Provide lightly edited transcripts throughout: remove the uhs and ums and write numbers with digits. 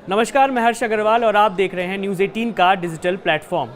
नमस्कार, मैं हर्ष अग्रवाल और आप देख रहे हैं न्यूज़ 18 का डिजिटल प्लेटफॉर्म।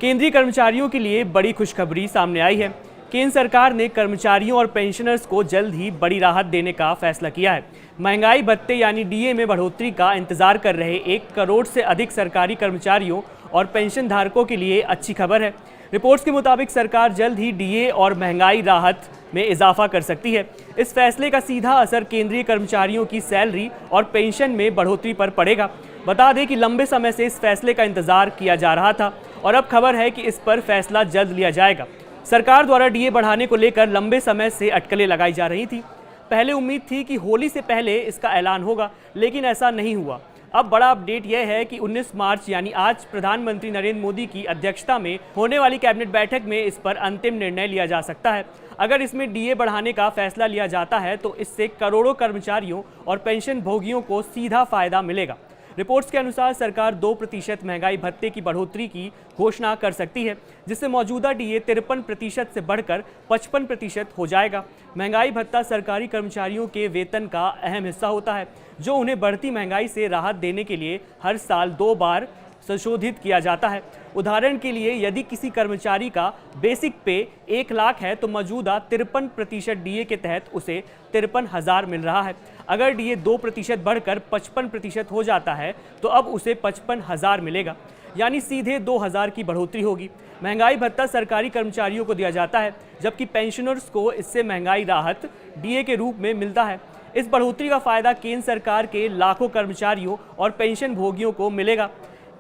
केंद्रीय कर्मचारियों के लिए बड़ी खुशखबरी सामने आई है। केंद्र सरकार ने कर्मचारियों और पेंशनर्स को जल्द ही बड़ी राहत देने का फैसला किया है। महंगाई भत्ते यानी डीए में बढ़ोतरी का इंतजार कर रहे 1 करोड़ से अधिक सरकारी कर्मचारियों और पेंशन धारकों के लिए अच्छी खबर है। रिपोर्ट्स के मुताबिक सरकार जल्द ही डीए और महंगाई राहत में इजाफा कर सकती है। इस फैसले का सीधा असर केंद्रीय कर्मचारियों की सैलरी और पेंशन में बढ़ोतरी पर पड़ेगा। बता दें कि लंबे समय से इस फैसले का इंतजार किया जा रहा था और अब खबर है कि इस पर फैसला जल्द लिया जाएगा। सरकार द्वारा डीए बढ़ाने को लेकर लंबे समय से अटकलें लगाई जा रही थी। पहले उम्मीद थी कि होली से पहले इसका ऐलान होगा, लेकिन ऐसा नहीं हुआ। अब बड़ा अपडेट यह है कि 19 मार्च यानी आज प्रधानमंत्री नरेंद्र मोदी की अध्यक्षता में होने वाली कैबिनेट बैठक में इस पर अंतिम निर्णय लिया जा सकता है। अगर इसमें डीए बढ़ाने का फैसला लिया जाता है तो इससे करोड़ों कर्मचारियों और पेंशन भोगियों को सीधा फायदा मिलेगा। रिपोर्ट्स के अनुसार सरकार 2% महंगाई भत्ते की बढ़ोतरी की घोषणा कर सकती है, जिससे मौजूदा डीए 53% से बढ़कर 55% हो जाएगा। महंगाई भत्ता सरकारी कर्मचारियों के वेतन का अहम हिस्सा होता है, जो उन्हें बढ़ती महंगाई से राहत देने के लिए हर साल 2 बार संशोधित किया जाता है। उदाहरण के लिए, यदि किसी कर्मचारी का बेसिक पे 1 लाख है तो मौजूदा 53% डीए के तहत उसे 53,000 मिल रहा है। अगर डीए 2% बढ़कर 55% हो जाता है तो अब उसे 55,000 मिलेगा, यानी सीधे 2,000 की बढ़ोतरी होगी। महंगाई भत्ता सरकारी कर्मचारियों को दिया जाता है, जबकि पेंशनर्स को इससे महंगाई राहत डीए के रूप में मिलता है। इस बढ़ोतरी का फायदा केंद्र सरकार के लाखों कर्मचारियों और पेंशन भोगियों को मिलेगा।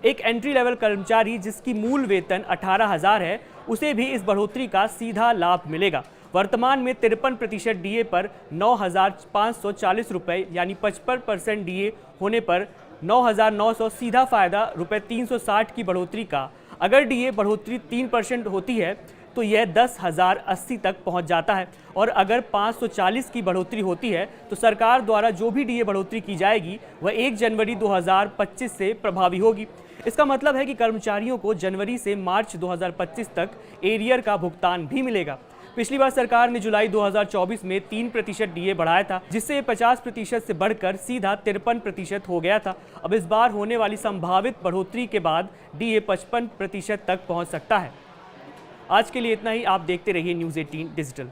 एक एंट्री लेवल कर्मचारी जिसकी मूल वेतन 18,000 है, उसे भी इस बढ़ोतरी का सीधा लाभ मिलेगा। वर्तमान में 53% डीए पर 9,540 रुपये यानी 55% डीए होने पर 9,900 सीधा फायदा ₹360 की बढ़ोतरी का। अगर डीए बढ़ोतरी 3% होती है तो यह 10,080 तक पहुंच जाता है, और अगर 540 की बढ़ोतरी होती है तो सरकार द्वारा जो भी डीए बढ़ोतरी की जाएगी वह 1 जनवरी 2025 से प्रभावी होगी। इसका मतलब है कि कर्मचारियों को जनवरी से मार्च 2025 तक एरियर का भुगतान भी मिलेगा। पिछली बार सरकार ने जुलाई 2024 में 3% डीए बढ़ाया था, जिससे ये 50% से बढ़कर सीधा 53% हो गया था। अब इस बार होने वाली संभावित बढ़ोतरी के बाद डीए 55% तक पहुंच सकता है। आज के लिए इतना ही। आप देखते रहिए न्यूज़ 18 डिजिटल।